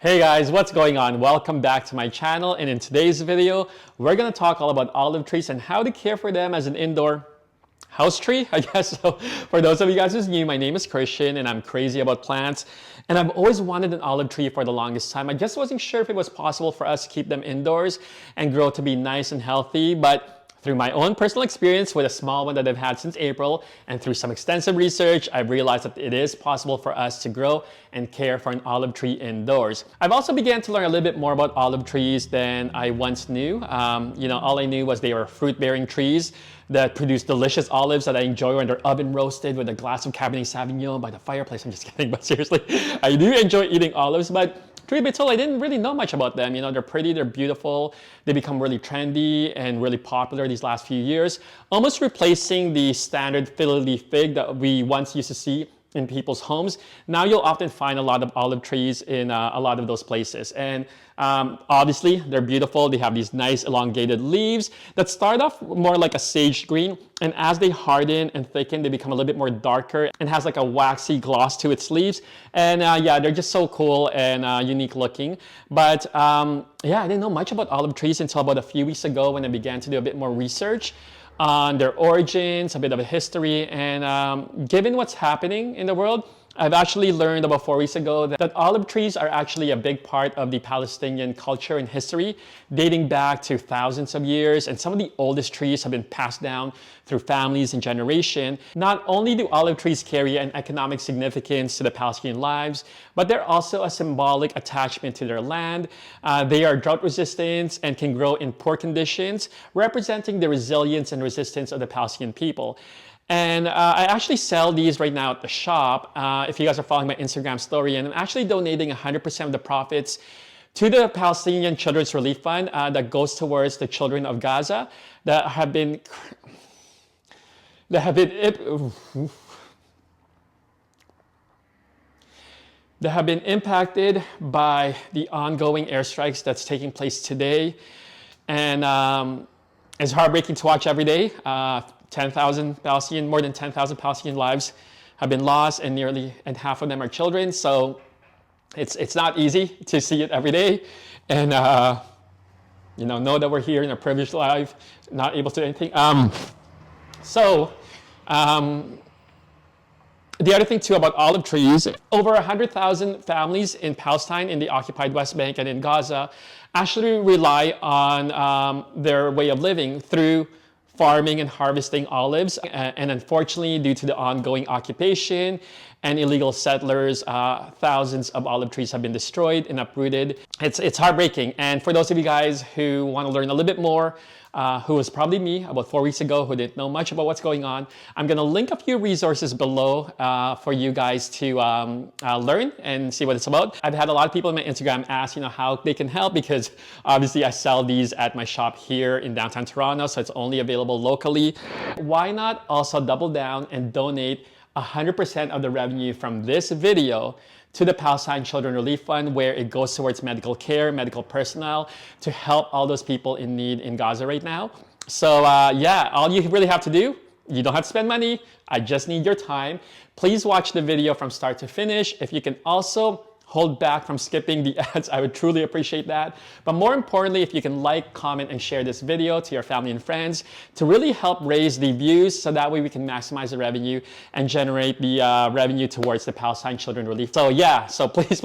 Hey guys, what's going on? Welcome back to my channel, and in today's video, we're going to talk all about olive trees and how to care for them as an indoor house tree, I guess. So for those of you guys who's new, my name is Christian and I'm crazy about plants, and I've always wanted an olive tree for the longest time. I just wasn't sure if it was possible for us to keep them indoors and grow to be nice and healthy, but through my own personal experience with a small one that I've had since April, and through some extensive research, I've realized that it is possible for us to grow and care for an olive tree indoors. I've also began to learn a little bit more about olive trees than I once knew. All I knew was they were fruit-bearing trees that produce delicious olives that I enjoy when they're oven roasted with a glass of Cabernet Sauvignon by the fireplace. I'm just kidding, but seriously, I do enjoy eating olives, but truth be told, I didn't really know much about them. They're pretty, they're beautiful. They become really trendy and really popular these last few years, almost replacing the standard fiddle leaf fig that we once used to see in people's homes. Now you'll often find a lot of olive trees in a lot of those places. And obviously, they're beautiful. They have these nice elongated leaves that start off more like a sage green. And as they harden and thicken, they become a little bit more darker and has like a waxy gloss to its leaves. And yeah, they're just so cool and unique looking. But yeah, I didn't know much about olive trees until about a few weeks ago when I began to do a bit more research on their origins, a bit of a history, and given what's happening in the world, I've actually learned about 4 weeks ago that olive trees are actually a big part of the Palestinian culture and history, dating back to thousands of years, and some of the oldest trees have been passed down through families and generation. Not only do olive trees carry an economic significance to the Palestinian lives, but they're also a symbolic attachment to their land. They are drought resistant and can grow in poor conditions, representing the resilience and resistance of the Palestinian people. And I actually sell these right now at the shop, if you guys are following my Instagram story, and I'm actually donating 100% of the profits to the Palestinian Children's Relief Fund that goes towards the children of Gaza that have been impacted by the ongoing airstrikes that's taking place today. And it's heartbreaking to watch every day. More than 10,000 Palestinian lives have been lost, and half of them are children. So it's not easy to see it every day, and know that we're here in a privileged life, not able to do anything. The other thing too about olive trees, over 100,000 families in Palestine, in the occupied West Bank, and in Gaza actually rely on their way of living through farming and harvesting olives. And unfortunately, due to the ongoing occupation and illegal settlers, thousands of olive trees have been destroyed and uprooted. It's heartbreaking. And for those of you guys who want to learn a little bit more, who was probably me about 4 weeks ago, who didn't know much about what's going on, I'm going to link a few resources below for you guys to learn and see what it's about. I've had a lot of people on my Instagram ask, how they can help, because obviously I sell these at my shop here in downtown Toronto, so it's only available locally. Why not also double down and donate 100% of the revenue from this video to the Palestine Children Relief Fund, where it goes towards medical care, medical personnel, to help all those people in need in Gaza right now. So yeah, all you really have to do, you don't have to spend money, I just need your time. Please watch the video from start to finish. If you can also hold back from skipping the ads, I would truly appreciate that. But more importantly, if you can like, comment, and share this video to your family and friends to really help raise the views, so that way we can maximize the revenue and generate the revenue towards the Palestine Children Relief. So yeah, so please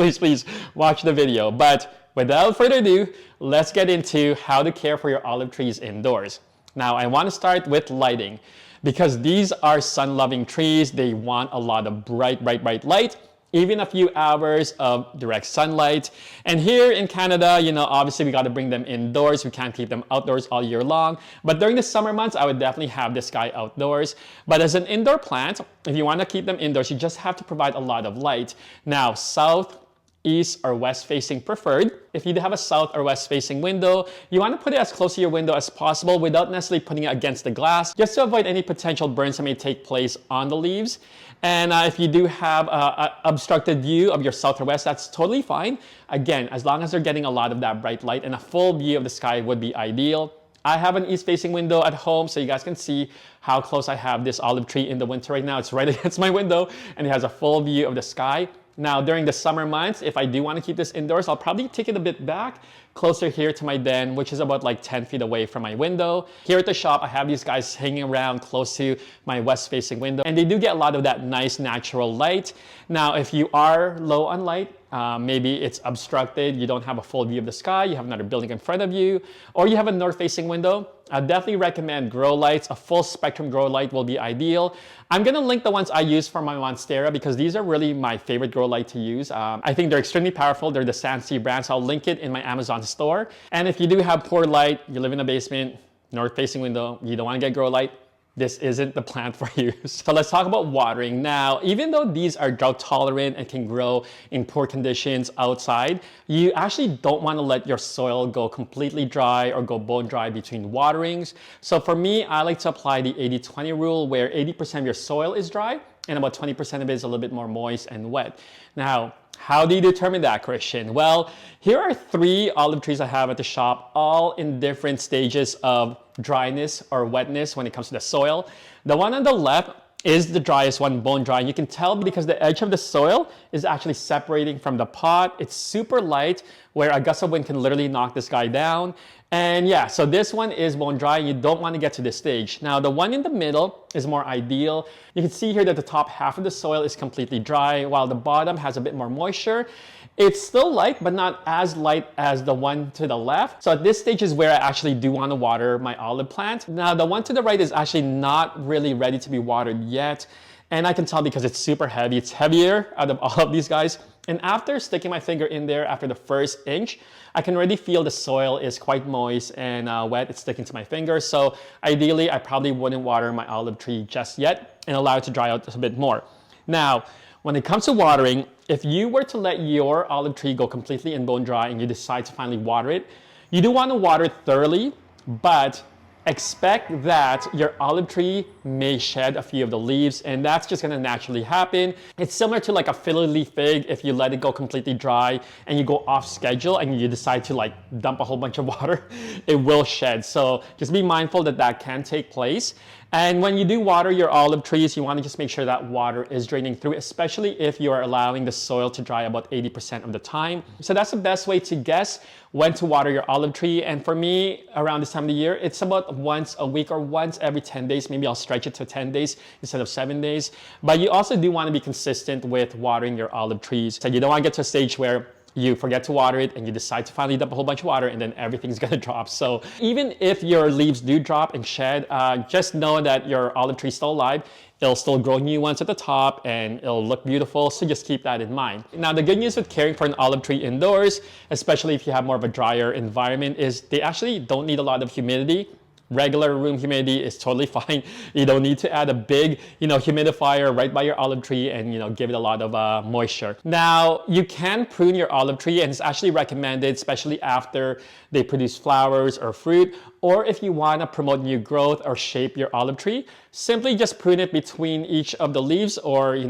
watch the video. But without further ado, let's get into how to care for your olive trees indoors. Now, I want to start with lighting, because these are sun-loving trees. They want a lot of bright light, even a few hours of direct sunlight. And here in Canada, obviously we got to bring them indoors. We can't keep them outdoors all year long. But during the summer months, I would definitely have this guy outdoors. But as an indoor plant, if you want to keep them indoors, you just have to provide a lot of light. Now, south, east, or west facing preferred. If you have a south or west facing window, you want to put it as close to your window as possible without necessarily putting it against the glass, just to avoid any potential burns that may take place on the leaves. And if you do have an obstructed view of your south or west, that's totally fine. Again, as long as they're getting a lot of that bright light, and a full view of the sky would be ideal. I have an east-facing window at home, so you guys can see how close I have this olive tree in the winter right now. It's right against my window, and it has a full view of the sky. Now, during the summer months, if I do want to keep this indoors, I'll probably take it a bit back, closer here to my den, which is about like 10 feet away from my window. Here at the shop, I have these guys hanging around close to my west-facing window, and they do get a lot of that nice natural light. Now, if you are low on light, maybe it's obstructed, you don't have a full view of the sky, you have another building in front of you, or you have a north-facing window, I definitely recommend grow lights. A full spectrum grow light will be ideal. I'm gonna link the ones I use for my Monstera because these are really my favorite grow light to use. I think they're extremely powerful. They're the Sansi brand, so I'll link it in my Amazon store. And if you do have poor light, you live in a basement, north-facing window, you don't wanna get grow light, this isn't the plant for you. So let's talk about watering. Now, even though these are drought tolerant and can grow in poor conditions outside, you actually don't want to let your soil go completely dry or go bone dry between waterings. So for me, I like to apply the 80-20 rule where 80% of your soil is dry and about 20% of it is a little bit more moist and wet. Now, how do you determine that, Christian? Well, here are 3 olive trees I have at the shop, all in different stages of dryness or wetness when it comes to the soil. The one on the left is the driest one, bone dry. You can tell because the edge of the soil is actually separating from the pot. It's super light where a gust of wind can literally knock this guy down. And yeah, so this one is bone dry and you don't want to get to this stage. Now the one in the middle is more ideal. You can see here that the top half of the soil is completely dry while the bottom has a bit more moisture. It's still light, but not as light as the one to the left. So at this stage is where I actually do want to water my olive plant. Now the one to the right is actually not really ready to be watered yet. And I can tell because it's super heavy. It's heavier out of all of these guys. And after sticking my finger in there after the first inch, I can already feel the soil is quite moist and wet. It's sticking to my finger. So ideally, I probably wouldn't water my olive tree just yet and allow it to dry out just a bit more. Now, when it comes to watering, if you were to let your olive tree go completely in bone dry and you decide to finally water it, you do want to water it thoroughly, but expect that your olive tree may shed a few of the leaves, and that's just gonna naturally happen. It's similar to like a fiddle leaf fig. If you let it go completely dry and you go off schedule and you decide to like dump a whole bunch of water, it will shed. So just be mindful that that can take place. And when you do water your olive trees, you want to just make sure that water is draining through, especially if you are allowing the soil to dry about 80% of the time. So that's the best way to guess when to water your olive tree. And for me, around this time of the year, it's about once a week or once every 10 days. Maybe I'll stretch it to 10 days instead of 7 days. But you also do want to be consistent with watering your olive trees. So you don't want to get to a stage where you forget to water it and you decide to finally dump a whole bunch of water and then everything's gonna drop. So even if your leaves do drop and shed, just know that your olive tree is still alive. It'll still grow new ones at the top and it'll look beautiful. So just keep that in mind. Now, the good news with caring for an olive tree indoors, especially if you have more of a drier environment, is they actually don't need a lot of humidity. Regular room humidity is totally fine. You don't need to add a big, humidifier right by your olive tree and, give it a lot of moisture. Now, you can prune your olive tree, and it's actually recommended, especially after they produce flowers or fruit, or if you want to promote new growth or shape your olive tree, simply just prune it between each of the leaves or, in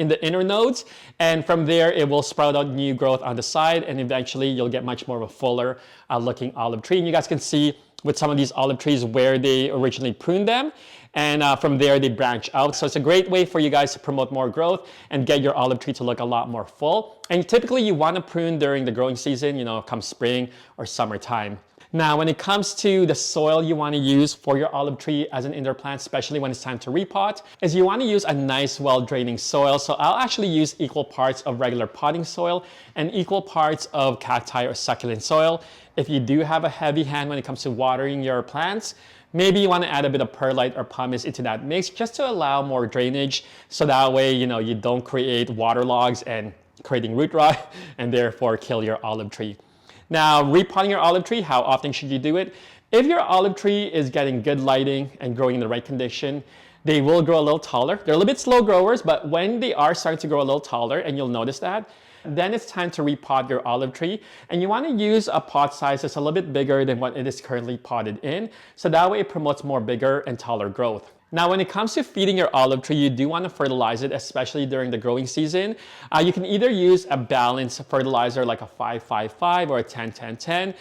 the inner nodes. And from there, it will sprout out new growth on the side, and eventually you'll get much more of a fuller looking olive tree. And you guys can see with some of these olive trees where they originally pruned them, and from there they branch out. So it's a great way for you guys to promote more growth and get your olive tree to look a lot more full. And typically you want to prune during the growing season, come spring or summertime. Now, when it comes to the soil you want to use for your olive tree as an indoor plant, especially when it's time to repot, is you want to use a nice, well-draining soil. So I'll actually use equal parts of regular potting soil and equal parts of cacti or succulent soil. If you do have a heavy hand when it comes to watering your plants, maybe you want to add a bit of perlite or pumice into that mix just to allow more drainage. So that way, you don't create waterlogs and creating root rot and therefore kill your olive tree. Now, repotting your olive tree, how often should you do it? If your olive tree is getting good lighting and growing in the right condition, they will grow a little taller. They're a little bit slow growers, but when they are starting to grow a little taller, and you'll notice that, then it's time to repot your olive tree. And you want to use a pot size that's a little bit bigger than what it is currently potted in. So that way it promotes more bigger and taller growth. Now, when it comes to feeding your olive tree, you do want to fertilize it, especially during the growing season. You can either use a balanced fertilizer like a 5-5-5 or a 10-10-10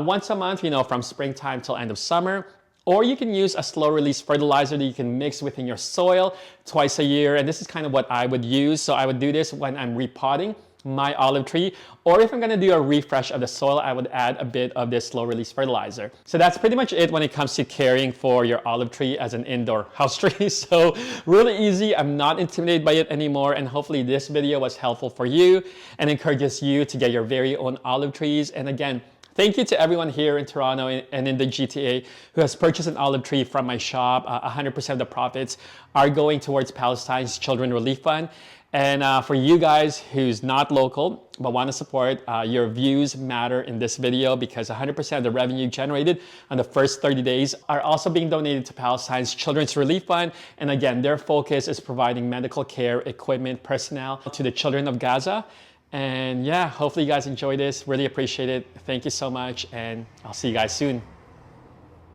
once a month, from springtime till end of summer. Or you can use a slow release fertilizer that you can mix within your soil twice a year. And this is kind of what I would use. So I would do this when I'm repotting my olive tree, or if I'm gonna do a refresh of the soil, I would add a bit of this slow release fertilizer. So that's pretty much it when it comes to caring for your olive tree as an indoor house tree. So really easy. I'm not intimidated by it anymore. And hopefully this video was helpful for you and encourages you to get your very own olive trees. And again, thank you to everyone here in Toronto and in the GTA who has purchased an olive tree from my shop. 100% of the profits are going towards Palestine's Children Relief Fund. And for you guys who's not local but want to support, your views matter in this video because 100% of the revenue generated on the first 30 days are also being donated to Palestine's Children's Relief Fund. And again, their focus is providing medical care, equipment, personnel to the children of Gaza. And yeah, hopefully you guys enjoy this. Really appreciate it. Thank you so much, and I'll see you guys soon.